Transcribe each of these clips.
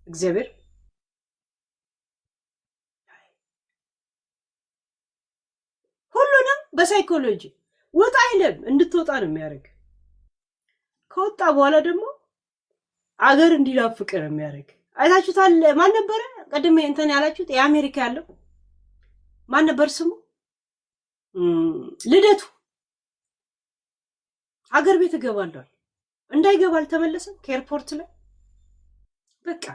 እግዚአብሔር ሁሉንም በሳይኮሎጂ ወጣ አይልም እንድትወጣ ነው የሚያደርግ። ከወጣ በኋላ ደግሞ አገር እንዲናፍቅ ነው የሚያደርግ። አይታችሁታል። ማን ነበረ ቀድሜ እንትን ያላችሁት? የአሜሪካ ያለው ማን ነበር ስሙ? ልደቱ አገር ቤት እገባለሁ እንዳይገባ አልተመለሰም ከኤርፖርት ላይ በቃ።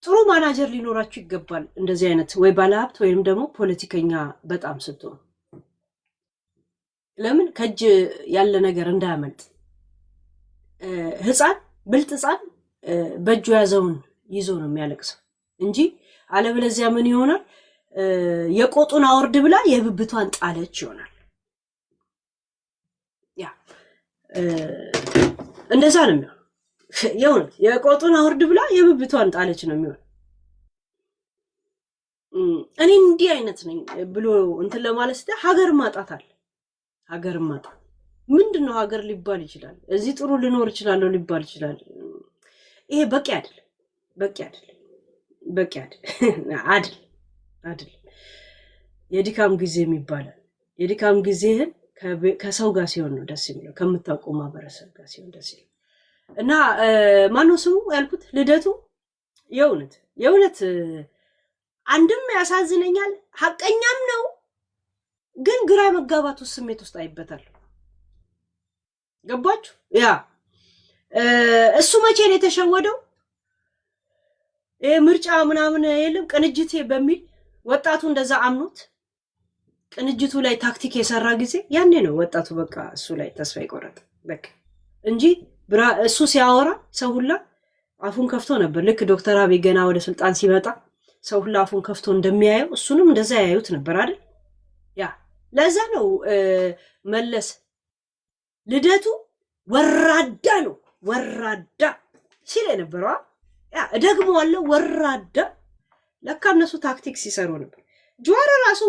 ጥሩ ማናጀር ሊኖራችሁ ይገባል። እንደዚህ አይነት ወይ ባለሀብት ወይም ደግሞ ፖለቲከኛ በጣም ስትሆኑ፣ ለምን ከእጅ ያለ ነገር እንዳያመልጥ። ህፃን ብልጥ ህፃን በእጁ ያዘውን ይዞ ነው የሚያለቅሰው እንጂ አለበለዚያ ምን ይሆናል? የቆጡን አውርድ ብላ የብብቷን ጣለች ይሆናል። ያ እንደዛ ነው የሚሆነው። የእውነት የቆጡን አውርድ ብላ የብብቷን ጣለች ነው የሚሆነው። እኔ እንዲህ አይነት ነኝ ብሎ እንትን ለማለት ስተ ሀገር ማጣት አለ። ሀገር ማጣት ምንድነው? ሀገር ሊባል ይችላል፣ እዚህ ጥሩ ልኖር ይችላለሁ ሊባል ይችላል። ይሄ በቂ አይደል፣ በቂ አይደል፣ በቂ አይደል አይደል። የድካም ጊዜ የሚባለው የድካም ጊዜህን ከሰው ጋር ሲሆን ነው ደስ የሚለው፣ ከምታውቀው ማህበረሰብ ጋር ሲሆን ደስ ይላል። እና ማነው ስሙ ያልኩት? ልደቱ የእውነት አንድም ያሳዝነኛል፣ ሀቀኛም ነው። ግን ግራ መጋባቱ ስሜት ውስጥ አይበታል። ገባችሁ? ያ እሱ መቼ ነው የተሸወደው? ምርጫ ምናምን የለም ቅንጅት በሚል ወጣቱ እንደዛ አምኖት ቅንጅቱ ላይ ታክቲክ የሰራ ጊዜ ያኔ ነው ወጣቱ በቃ እሱ ላይ ተስፋ ይቆረጥ በቃ እንጂ እሱ ሲያወራ ሰው ሁላ አፉን ከፍቶ ነበር። ልክ ዶክተር አብይ ገና ወደ ስልጣን ሲመጣ ሰው ሁላ አፉን ከፍቶ እንደሚያየው እሱንም እንደዛ ያዩት ነበር አይደል? ያ ለዛ ነው መለስ ልደቱ ወራዳ ነው ወራዳ ሲል የነበረው። ያ እደግመዋለሁ፣ ወራዳ። ለካ እነሱ ታክቲክ ሲሰሩ ነበር። ጀዋር ራሱ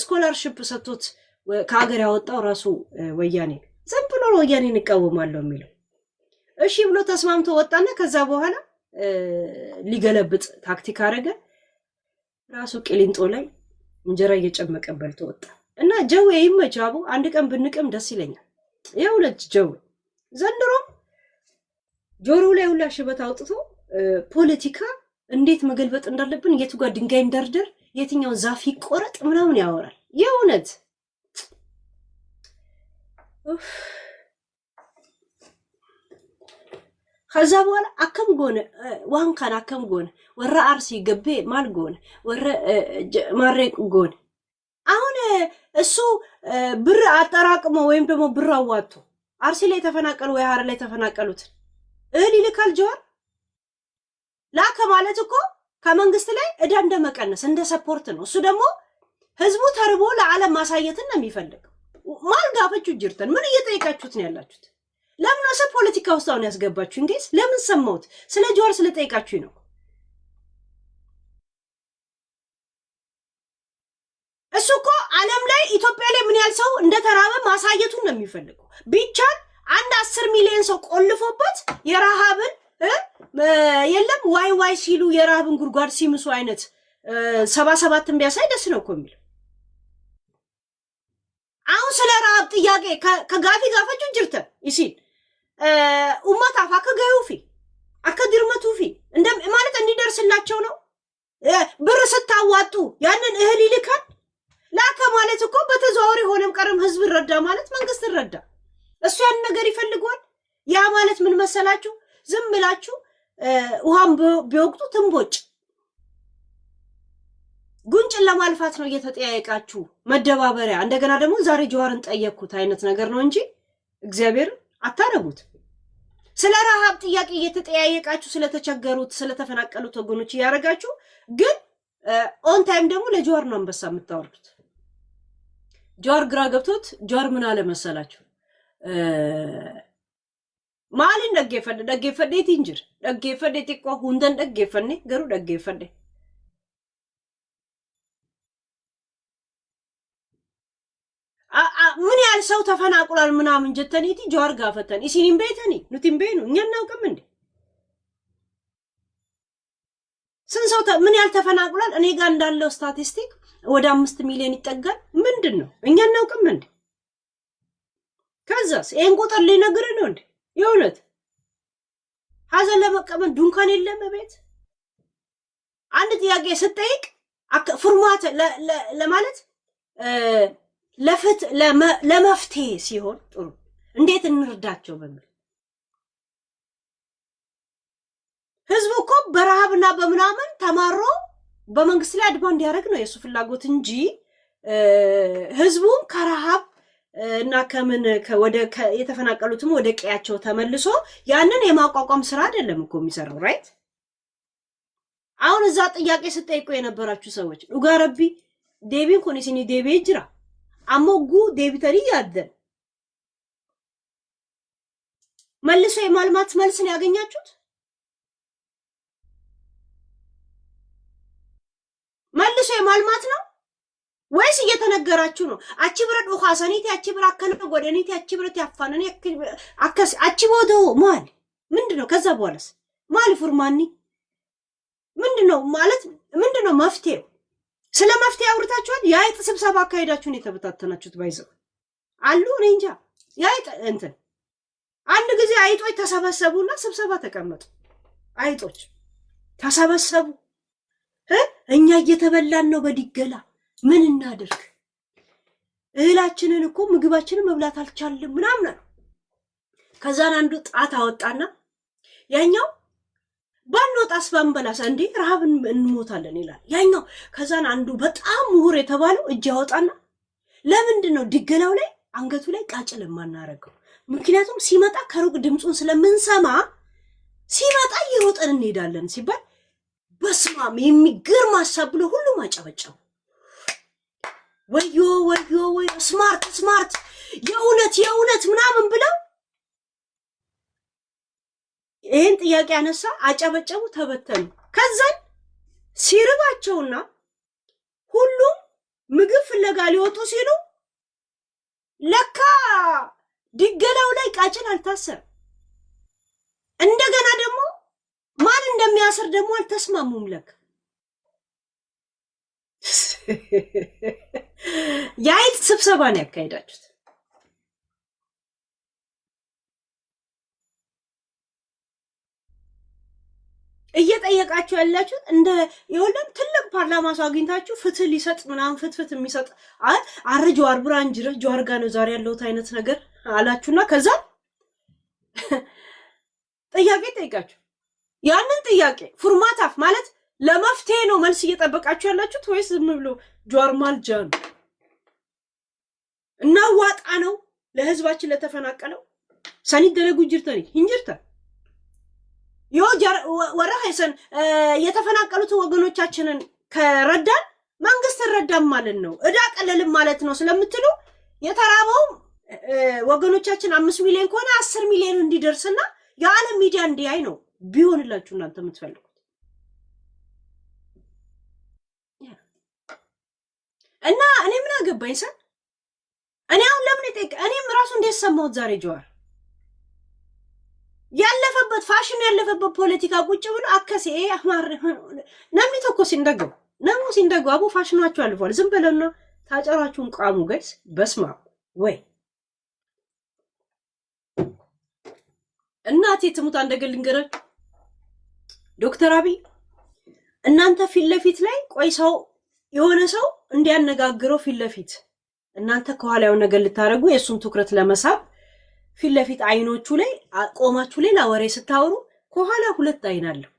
ስኮላርሺፕ ሰጥቶት ከሀገር ያወጣው ራሱ ወያኔ ዝም ብሎ ወያኔን እቃወማለሁ የሚለው እሺ ብሎ ተስማምቶ ወጣና ከዛ በኋላ ሊገለብጥ ታክቲክ አረገ። ራሱ ቅሊንጦ ላይ እንጀራ እየጨመቀ በልቶ ወጣ። እና ጀው ይመቻቡ አንድ ቀን ብንቅም ደስ ይለኛል። የሁለት ጀው ዘንድሮ ጆሮ ላይ ሁላ ሽበት አውጥቶ ፖለቲካ እንዴት መገልበጥ እንዳለብን፣ የቱ ጋር ድንጋይ እንደርደር፣ የትኛው ዛፍ ይቆረጥ ምናምን ያወራል። የእውነት ከዛ በኋላ አከም ጎነ ዋንካን አከም ጎነ ወራ አርሲ ገቤ ማል ጎነ ወረ ማሬ ጎነ። አሁን እሱ ብር አጠራቅሞ ወይም ደግሞ ብር አዋጥቶ አርሲ ላይ ተፈናቀሉ ወይ ሀረር ላይ ተፈናቀሉት እህል ይልካል ጀዋር ላከ ማለት እኮ ከመንግስት ላይ እዳ እንደመቀነስ እንደ ሰፖርት ነው። እሱ ደግሞ ህዝቡ ተርቦ ለዓለም ማሳየትን ነው የሚፈልገው። ማልጋፈቹ ጅርተን ምን እየጠየቃችሁት ነው ያላችሁት? ለምን ነው ፖለቲካ ውስጥ አሁን ያስገባችሁ? እንግዲህ ለምን ሰማሁት? ስለ ጀዋር ስለጠየቃችሁ ነው። እሱ እኮ ዓለም ላይ ኢትዮጵያ ላይ ምን ያህል ሰው እንደተራበ ማሳየቱን ነው የሚፈልገው። ቢቻል አንድ 10 ሚሊዮን ሰው ቆልፎበት የረሃብን የለም ዋይ ሲሉ የረሃብን ጉድጓድ ሲምሱ አይነት 77ን ቢያሳይ ደስ ነው እኮ የሚለው። አሁን ስለ ረሃብ ጥያቄ ከጋፊ ጋፈቹ ጅርተ ይሲል ኡማት አፋ ከጋዩፊ አከድርመቱፊ ማለት እንዲደርስላቸው ነው። ብር ስታዋጡ ያንን እህል ይልካል ላከ ማለት እኮ በተዘዋዋሪ ሆነም ቀረም ህዝብ ረዳ ማለት መንግስት ረዳ። እሱ ያን ነገር ይፈልጋል። ያ ማለት ምን መሰላችሁ? ዝም ብላችሁ ውሃን ቢወቅቱ ትንቦጭ ጉንጭን ለማልፋት ነው እየተጠያየቃችሁ መደባበሪያ። እንደገና ደግሞ ዛሬ ጀዋርን ጠየቅኩት አይነት ነገር ነው እንጂ እግዚአብሔር አታረጉት። ስለ ረሃብ ጥያቄ እየተጠያየቃችሁ ስለተቸገሩት ስለተፈናቀሉት ወገኖች እያረጋችሁ ግን ኦን ታይም ደግሞ ለጀዋር ነው አንበሳ የምታወርዱት። ጀዋር ግራ ገብቶት ጀዋር ምን አለ መሰላችሁ? ማሊን ደገፈደ ትንጅር ደገፈደ ጥቆ ሁንደን ደገፈነ ገሩ ደገፈደ ምን ያህል ሰው ተፈናቅሏል ምናምን ጀተኒቲ ጀዋር ጋፈተን ኢሲኒም ቤተኒ ኑቲም ቤኑ እኛ እናውቅም እንዴ ስንት ሰው ምን ያህል ተፈናቅሏል እኔ ጋር እንዳለው ስታቲስቲክ ወደ 5 ሚሊዮን ይጠጋል ምንድነው እኛ እናውቅም እንዴ ከዛስ ይሄን ቁጥር ሊነግር ነው እንዴ የውነት ሀዘን ለመቀበል ዱንካን የለም ቤት አንድ ጥያቄ ስጠይቅ ፍርማት ለማለት ለመፍትሄ ሲሆን ጥሩ እንዴት እንርዳቸው በሚል ህዝቡ እኮ በረሃብና በመናመን ተማሮ በመንግስት ላይ አድማ እንዲያደርግ ነው የሱ ፍላጎት እንጂ ህዝቡ ከረሃብ እና ከምን ወደ የተፈናቀሉትም ወደ ቀያቸው ተመልሶ ያንን የማቋቋም ስራ አይደለም እኮ የሚሰራው ራይት አሁን እዛ ጥያቄ ስጠይቁ የነበራችሁ ሰዎች ኡጋረቢ ዴቢን ኮኒሲኒ ዴቢ ጅራ አሞጉ ዴቢተሪ ያደን መልሶ የማልማት መልስን ያገኛችሁት መልሶ የማልማት ነው ወይስ እየተነገራችሁ ነው አቺ ብረት ወኻሰኒቲ አቺ ብረት አከነ ጎደኒቲ አቺ ብረት ያፋነኒ አቺ ቦዶ ማል ምንድነው ከዛ በኋላስ ማል ፉርማኒ ምንድነው ማለት ምንድነው መፍትሄው ስለ መፍትሄ አውርታችኋል ያይጥ ስብሰባ አካሄዳችሁን የተበታተናችሁት ባይዘው አሉ እኔ እንጃ ያይጥ እንትን አንድ ጊዜ አይጦች ተሰበሰቡና ስብሰባ ተቀመጡ አይጦች ተሰበሰቡ እኛ እየተበላን ነው በዲገላ ምን እናድርግ እህላችንን እኮ ምግባችንን መብላት አልቻለም ምናምን ከዛን አንዱ ጣት አወጣና ያኛው ባንወጣስ ባንበላስ እንዴ ረሃብን እንሞታለን ይላል ያኛው ከዛን አንዱ በጣም ምሁር የተባለው እጅ ያወጣና ለምንድነው ዲገላው ላይ አንገቱ ላይ ቃጭል ማናረገው ምክንያቱም ሲመጣ ከሩቅ ድምጹን ስለምንሰማ ሲመጣ ይሮጠን እንሄዳለን ሲባል በስማም የሚገርም ሐሳብ ብሎ ሁሉም አጨበጨቡ ወዮ ስማርት የእውነት ምናምን ብለው ይሄን ጥያቄ አነሳ አጨበጨቡ ተበተኑ ከዛን ሲርባቸውና ሁሉም ምግብ ፍለጋ ሊወጡ ሲሉ ለካ ዲገላው ላይ ቃጭል አልታሰር እንደገና ደግሞ ማን እንደሚያስር ደግሞ አልተስማሙም ለካ ያይጥ ስብሰባን ያካሄዳችሁት እየጠየቃችሁ ያላችሁት እንደ የወለም ትልቅ ፓርላማ ሰው አግኝታችሁ ፍትህ ሊሰጥ ምናምን ፍትፍት የሚሰጥ አርጆር ብራንጅረ ጆር ጋር ነው ዛሬ ያለው አይነት ነገር አላችሁና ከዛ ጥያቄ ጠይቃችሁ ያንን ጥያቄ ፉርማታፍ ማለት ለመፍትሄ ነው መልስ እየጠበቃችሁ ያላችሁት ወይስ ዝም ብሎ ጆርማል ጃን እና ዋጣ ነው ለህዝባችን ለተፈናቀለው ሰኒ ደረጉ ጅርተኒ እንጅርታ ወራይሰን የተፈናቀሉት ወገኖቻችንን ከረዳን መንግስት ረዳም ማለት ነው እዳ ቀለልም ማለት ነው ስለምትሉ የተራበው ወገኖቻችን 5 ሚሊዮን ከሆነ 10 ሚሊዮን እንዲደርስና የዓለም ሚዲያ እንዲያይ ነው ቢሆንላችሁ እናንተ የምትፈልጉት እና እኔ ምን አገባኝ ሰን እኔ አሁን ለምን እኔም ራሱ እንደሰማሁት ዛሬ ጀዋር ያለፈበት ፋሽን ያለፈበት ፖለቲካ ቁጭ ብሎ አከሴ አማር ነምኒ ተኮስ ሲንደገው አቡ ፋሽናችሁ አልፏል ዝም በለና ታጨራችሁን ቃሙ ጋይስ በስማ ወይ እናቴ ትሙት አንደገልንገረ ዶክተር አብይ እናንተ ፊት ለፊት ላይ ቆይ ሰው የሆነ ሰው እንዲያነጋግረው ፊት ለፊት እናንተ ከኋላው ነገር ልታረጉ የሱን ትኩረት ለመሳብ ፊት ለፊት አይኖቹ ላይ ቆማችሁ ሌላ ወሬ ስታወሩ ከኋላ ሁለት አይን አለው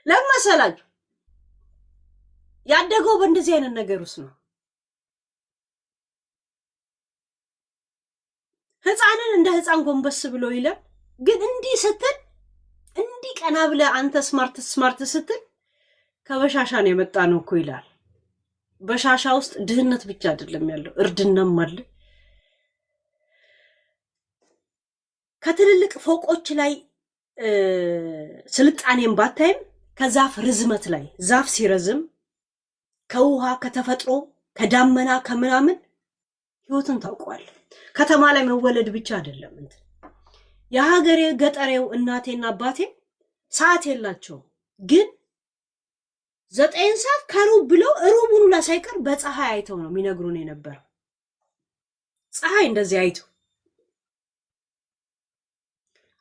ለማሰላችሁ ያደገው በእንደዚህ አይነት ነገር ውስጥ ነው ህፃንን እንደ ህፃን ጎንበስ ብሎ ይላል ግን እንዲህ ስትል እንዲህ ቀና ብለ አንተ ስማርት ስትል ከበሻሻ ነው የመጣ ነው እኮ ይላል በሻሻ ውስጥ ድህነት ብቻ አይደለም ያለው እርድናም አለ ከትልልቅ ፎቆች ላይ ስልጣኔን ባታይም ከዛፍ ርዝመት ላይ ዛፍ ሲረዝም ከውሃ ከተፈጥሮ ከዳመና ከምናምን ህይወትን ታውቀዋለህ። ከተማ ላይ መወለድ ብቻ አይደለም እንትን የሀገሬ ገጠሬው እናቴና አባቴ ሰዓት የላቸው ግን 9 ሰዓት ከሩብ ብለው ሩቡን ሁላ ሳይቀር በፀሐይ አይተው ነው የሚነግሩን የነበረው። ፀሐይ እንደዚህ አይተው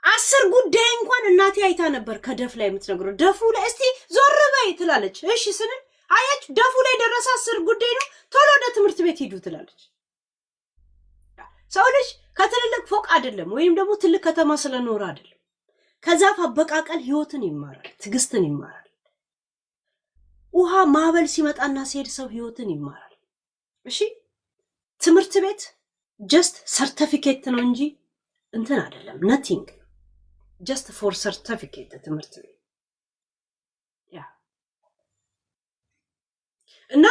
10 ጉዳይ እንኳን እናቴ አይታ ነበር ከደፍ ላይ የምትነግረው። ደፉ ላይ እስቲ ዞር በይ ትላለች። እሺ ስንል አያች ደፉ ላይ ደረሰ 10 ጉዳይ ነው ቶሎ ወደ ትምህርት ቤት ሂዱ ትላለች። ሰው ልጅ ከትልልቅ ፎቅ አይደለም ወይም ደግሞ ትልቅ ከተማ ስለኖረ አይደለም ከዛፍ አበቃቀል ህይወትን ይማራል፣ ትግስትን ይማራል። ውሃ ማዕበል ሲመጣና ሲሄድ ሰው ህይወትን ይማራል። እሺ ትምህርት ቤት ጀስት ሰርቲፊኬት ነው እንጂ እንትን አይደለም። ነቲንግ ጀስት ፎር ሰርቲፊኬት ትምህርት ቤት ያ እና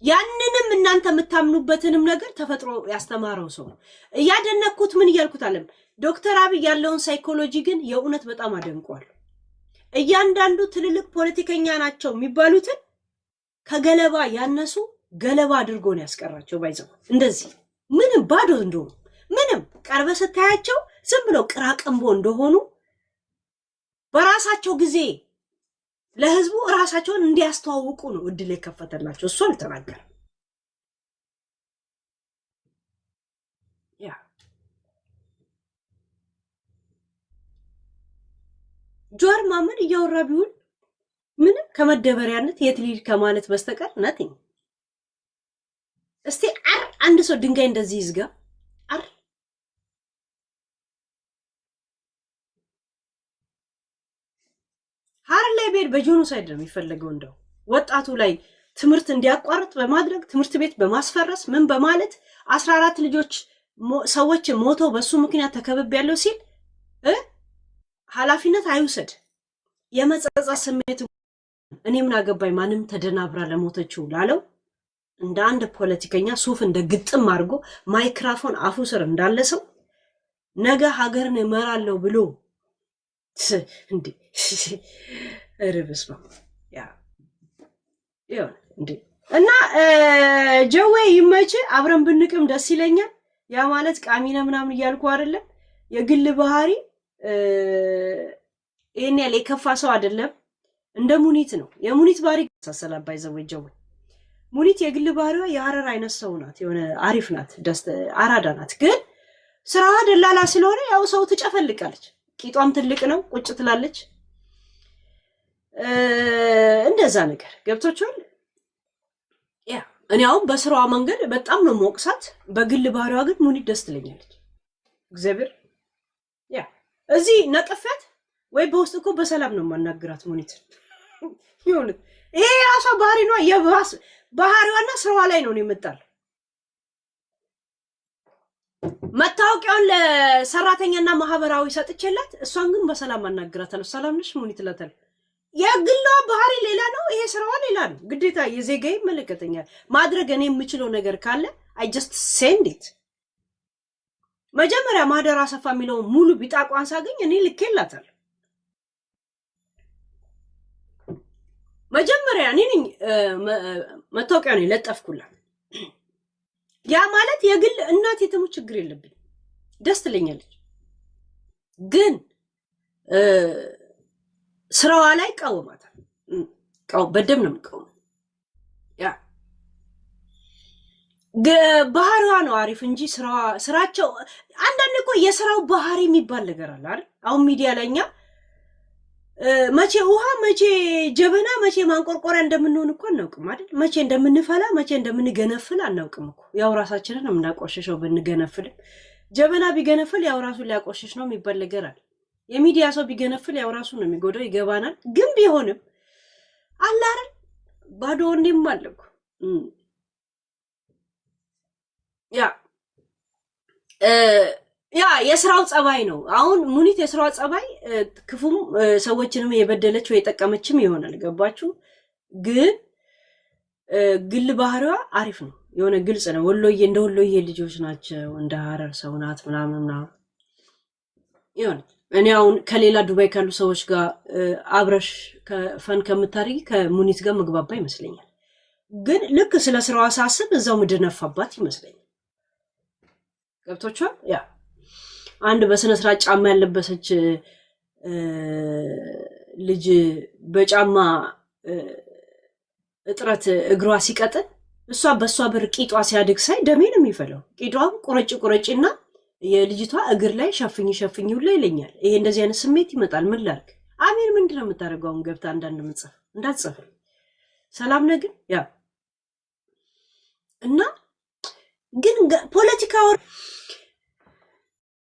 ያንንም እናንተ የምታምኑበትንም ነገር ተፈጥሮ ያስተማረው ሰው ነው። እያደነኩት ምን እያልኩት አለም ዶክተር አብይ ያለውን ሳይኮሎጂ ግን የእውነት በጣም አደንቀዋለሁ። እያንዳንዱ ትልልቅ ፖለቲከኛ ናቸው የሚባሉትን ከገለባ ያነሱ ገለባ አድርጎ ነው ያስቀራቸው። ባይዘው እንደዚህ ምንም ባዶ እንደሆኑ ምንም ቀርበ ስታያቸው ዝም ብለው ቅራቅንቦ እንደሆኑ በራሳቸው ጊዜ ለህዝቡ ራሳቸውን እንዲያስተዋውቁ ነው እድል የከፈተላቸው። እሱ አልተናገረም። ያ ጆዋር መሐመድ እያወራ ቢሆን ምንም ከመደበሪያነት የት ሊድ ከማለት በስተቀር ነቲንግ። እስቲ አንድ ሰው ድንጋይ እንደዚህ ይዝጋ ሀረር ላይ ቤት በጆኖሳይድ ነው የሚፈለገው። እንደው ወጣቱ ላይ ትምህርት እንዲያቋርጥ በማድረግ ትምህርት ቤት በማስፈረስ ምን በማለት 14 ልጆች ሰዎች ሞተው በሱ ምክንያት ተከበብ ያለው ሲል ኃላፊነት አይውሰድ። የመጸጸት ስሜት እኔ ምን አገባኝ ማንም ተደናብራ ለሞተችው ላለው እንደ አንድ ፖለቲከኛ ሱፍ እንደ ግጥም አድርጎ ማይክሮፎን አፉ ስር እንዳለ ሰው ነገ ሀገርን እመራለሁ ብሎ እንዴ እርብስ ነው ያ ይሁን እንዴ። እና ጀዌ ይመች አብረን ብንቅም ደስ ይለኛል። ያ ማለት ቃሚና ምናምን እያልኩ አይደለም። የግል ባህሪ እኔ ያለ ከፋ ሰው አይደለም። እንደ ሙኒት ነው። የሙኒት ባህሪ ተሰላባይ ዘወጀው ሙኒት የግል ባህሪዋ የሀረር አይነት ሰው ናት። የሆነ አሪፍ ናት፣ ደስ አራዳ ናት። ግን ስራዋ ደላላ ስለሆነ ያው ሰው ትጨፈልቃለች። ቂጧም ትልቅ ነው፣ ቁጭ ትላለች። እንደዛ ነገር ገብቶቻል። ያ እኔ አሁን በስራዋ መንገድ በጣም ነው ሞቅሳት፣ በግል ባህሪዋ ግን ሙኒት ደስ ትለኛለች። እግዚአብሔር ያ እዚህ ነቀፈት ወይ በውስጥ እኮ በሰላም ነው ማናገራት ሙኒት ይሁን። ይሄ ራሷ ባህሪ ነው። የባስ ባህሪዋና ስራዋ ላይ ነው የመጣል። መታወቂያውን ለሰራተኛና ማህበራዊ ሰጥቼላት እሷን ግን በሰላም አናግራታለሁ። ሰላም ነሽ ሙኒት እላታለሁ። የግሏ ባህሪ ሌላ ነው፣ ይሄ ስራዋ ሌላ ነው። ግዴታ የዜጋዬ ይመለከተኛል። ማድረግ እኔ የምችለው ነገር ካለ አይ ጀስት ሴንድ ኢት። መጀመሪያ ማህደር አሰፋ የሚለው ሙሉ ቢጣቋን ሳገኝ እኔ ልኬላታለሁ። መጀመሪያ እኔ ነኝ መታወቂያውን የለጠፍኩላት። ያ ማለት የግል እናት የተሙ ችግር የለብኝ፣ ደስ ትለኛለች። ግን ስራዋ ላይ ቃወማታል። በደም ነው የምቃወመው። ያ ባህሪዋ ነው አሪፍ እንጂ ስራቸው አንዳንድ እኮ የስራው ባህሪ የሚባል ነገር አለ አይደል? አሁን ሚዲያ ላይ እኛ መቼ ውሃ መቼ ጀበና መቼ ማንቆርቆሪያ እንደምንሆን እኮ አናውቅም አይደል? መቼ እንደምንፈላ መቼ እንደምንገነፍል አናውቅም እኮ። ያው ራሳችንን ነው የምናቆሽሸው ብንገነፍልም። ጀበና ቢገነፍል ያው ራሱን ሊያቆሽሽ ነው የሚባል ነገር አለ። የሚዲያ ሰው ቢገነፍል ያው ራሱን ነው የሚጎዳው፣ ይገባናል። ግን ቢሆንም አለ አይደል? ባዶ ወንድም አለኩ ያ የስራው ጸባይ ነው። አሁን ሙኒት የስራው ጸባይ ክፉም ሰዎችንም የበደለች ወይ የጠቀመችም ይሆናል። ገባችሁ? ግን ግል ባህሪዋ አሪፍ ነው። የሆነ ግልጽ ነው። ወሎዬ እንደ ወሎዬ ልጆች ናቸው፣ እንደ ሀረር ሰው ናት ምናምን ምናምን ይሆን። እኔ አሁን ከሌላ ዱባይ ካሉ ሰዎች ጋር አብረሽ ፈን ከምታደርጊ ከሙኒት ጋር መግባባ ይመስለኛል። ግን ልክ ስለ ስራዋ ሳስብ እዛው ምድር ነፋባት ይመስለኛል። ገብቶቿል። ያ አንድ በስነ ስርዓት ጫማ ያለበሰች ልጅ በጫማ እጥረት እግሯ ሲቀጥል እሷ በእሷ ብር ቂጧ ሲያድግ ሳይ ደሜ ነው የሚፈለው። ቂጧም ቁረጭና የልጅቷ እግር ላይ ሸፍኝ ሁላ ይለኛል። ይሄ እንደዚህ አይነት ስሜት ይመጣል። ምን ላድርግ? አሜን ምንድን ነው የምታደርገው? አሁን ገብታ አንዳንድ ምጽፍ እንዳትጽፍ ሰላም ነህ ግን ያ እና ግን ፖለቲካ